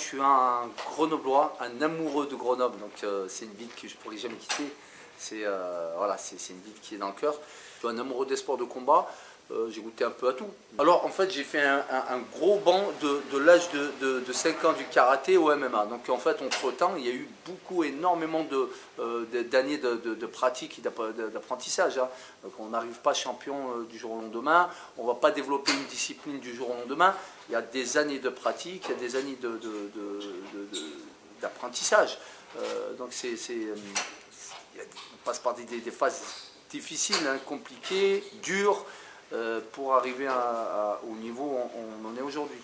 suis un Grenoblois, un amoureux de Grenoble, donc c'est une ville que je ne pourrais jamais quitter. Voilà, c'est une ville qui est dans le cœur. Je suis un amoureux des sports de combat, j'ai goûté un peu à tout. Alors en fait j'ai fait un gros banc de l'âge de 5 ans du karaté au MMA. Donc en fait entre temps il y a eu énormément d'années de pratique et d'apprentissage. Hein. Donc on n'arrive pas champion du jour au lendemain, on ne va pas développer une discipline du jour au lendemain. Il y a des années de pratique, il y a des années d'apprentissage. Donc on passe par des phases difficiles, hein, compliquées, dures, pour arriver au niveau où on en est aujourd'hui.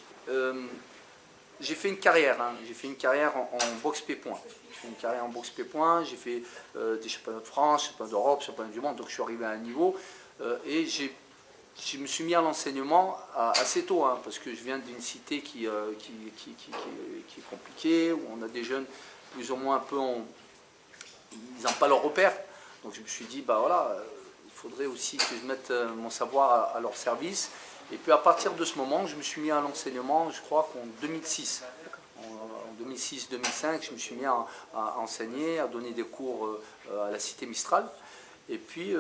J'ai fait une carrière, hein, en boxe pied-point. J'ai fait une carrière en boxe pied-point, j'ai fait des championnats de France, championnats d'Europe, championnats du monde, donc je suis arrivé à un niveau et je me suis mis à l'enseignement assez tôt, hein, parce que je viens d'une cité qui est compliquée, où on a des jeunes plus ou moins un peu, ils n'ont pas leur repère. Donc je me suis dit, bah voilà, il faudrait aussi que je mette mon savoir à leur service. Et puis à partir de ce moment, je me suis mis à l'enseignement, je crois qu'en 2006. En 2006-2005, je me suis mis à enseigner, à donner des cours à la Cité Mistral. Et puis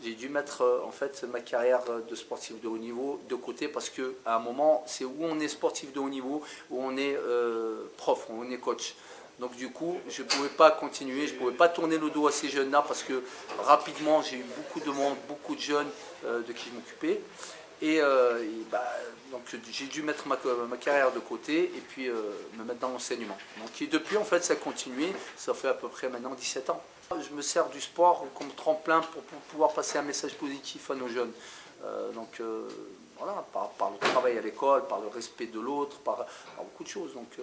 j'ai dû mettre en fait ma carrière de sportif de haut niveau de côté, parce qu'à un moment, c'est où on est sportif de haut niveau, où on est prof, où on est coach. Donc du coup, je ne pouvais pas continuer, je ne pouvais pas tourner le dos à ces jeunes-là, parce que rapidement, j'ai eu beaucoup de monde, beaucoup de jeunes de qui je m'occupais. Donc j'ai dû mettre ma carrière de côté et puis me mettre dans l'enseignement. Donc et depuis, en fait, ça a continué, ça fait à peu près maintenant 17 ans. Je me sers du sport comme tremplin pour pouvoir passer un message positif à nos jeunes. Voilà, par le travail à l'école, par le respect de l'autre, par beaucoup de choses. Donc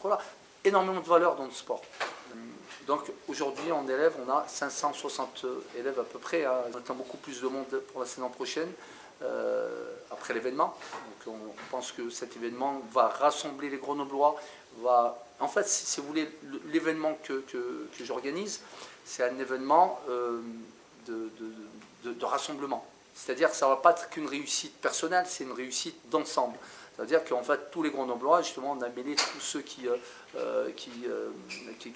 voilà, énormément de valeur dans le sport. Donc aujourd'hui en élèves, on a 560 élèves à peu près. Hein. On attend beaucoup plus de monde pour la saison prochaine, après l'événement. Donc on pense que cet événement va rassembler les Grenoblois. En fait, si vous voulez, l'événement que j'organise, c'est un événement de rassemblement. C'est-à-dire que ça ne va pas être qu'une réussite personnelle, c'est une réussite d'ensemble. C'est-à-dire qu'en fait, tous les Grenoblois, justement, on a mêlé tous ceux qui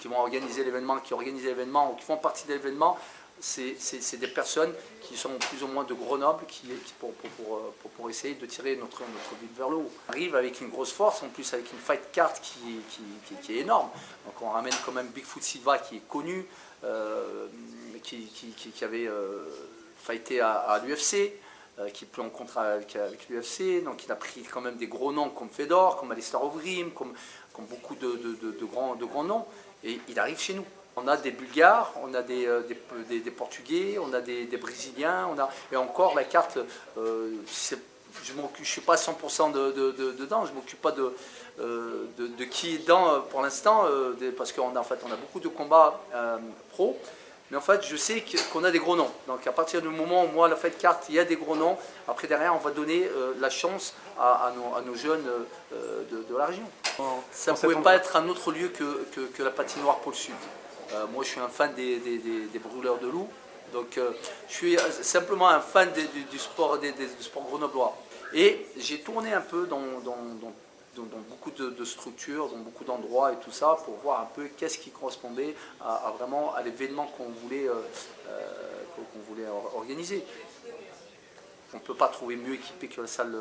vont organiser l'événement, qui organisent l'événement ou qui font partie de l'événement. C'est des personnes qui sont plus ou moins de Grenoble pour essayer de tirer notre ville vers le haut. On arrive avec une grosse force, en plus avec une fight card qui est énorme. Donc on ramène quand même Bigfoot Silva qui est connu, qui avait fighté à l'UFC, qui est plus en contrat avec l'UFC, donc il a pris quand même des gros noms comme Fedor, comme Alistair Overeem, comme beaucoup de grands noms, et il arrive chez nous. On a des Bulgares, on a des Portugais, on a des Brésiliens, et encore la carte, je ne suis pas 100% dedans, je ne m'occupe pas de qui est dedans pour l'instant, parce qu'en fait, on a beaucoup de combats pro. Mais en fait, je sais qu'on a des gros noms. Donc à partir du moment où moi, la fête carte, il y a des gros noms, après derrière, on va donner la chance à nos jeunes de la région. Ça ne pouvait pas être un autre lieu que la patinoire Pôle Sud. Moi, je suis un fan des brûleurs de loups. Donc je suis simplement un fan du sport grenoblois. Et j'ai tourné un peu dans beaucoup de structures, dans beaucoup d'endroits et tout ça, pour voir un peu qu'est-ce qui correspondait vraiment à l'événement qu'on voulait organiser. On ne peut pas trouver mieux équipé que la salle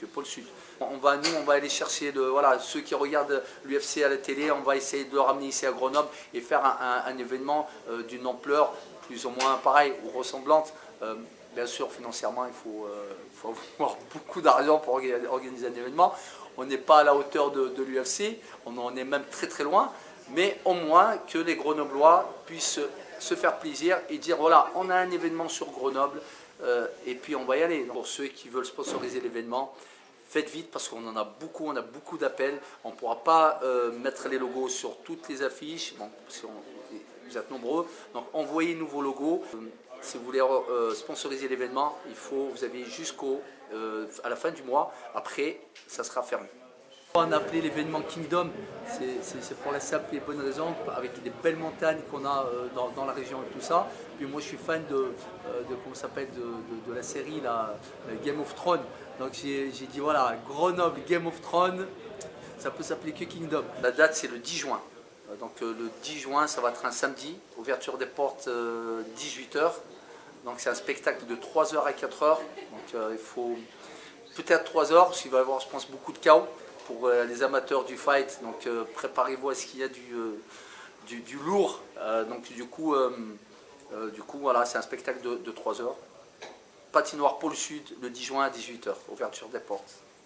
que Pôle Sud. On va aller chercher ceux qui regardent l'UFC à la télé, on va essayer de le ramener ici à Grenoble et faire un événement d'une ampleur plus ou moins pareille ou ressemblante. Bien sûr, financièrement, il faut avoir beaucoup d'argent pour organiser un événement. On n'est pas à la hauteur de l'UFC, on en est même très très loin, mais au moins que les Grenoblois puissent se faire plaisir et dire voilà, on a un événement sur Grenoble et puis on va y aller. Donc, pour ceux qui veulent sponsoriser l'événement, faites vite parce qu'on en a beaucoup, on a beaucoup d'appels. On ne pourra pas mettre les logos sur toutes les affiches, bon, vous êtes nombreux, donc envoyez-nous vos logos. Si vous voulez sponsoriser l'événement, vous avez à la fin du mois, après ça sera fermé. On a appelé l'événement Kingdom, c'est pour la simple et bonne raison, avec les belles montagnes qu'on a dans la région et tout ça. Puis moi je suis fan de la série Game of Thrones. Donc j'ai dit voilà, Grenoble Game of Thrones, Ça peut s'appeler que Kingdom. La date, c'est le 10 juin. Donc le 10 juin, ça va être un samedi. Ouverture des portes 18h. Donc c'est un spectacle de 3h à 4h. Donc il faut peut-être 3h, parce qu'il va y avoir, je pense, beaucoup de chaos pour les amateurs du fight. Donc préparez-vous à ce qu'il y a du lourd. Donc du coup, voilà, c'est un spectacle de 3h. Patinoire Pôle Sud, le 10 juin à 18h. Ouverture des portes.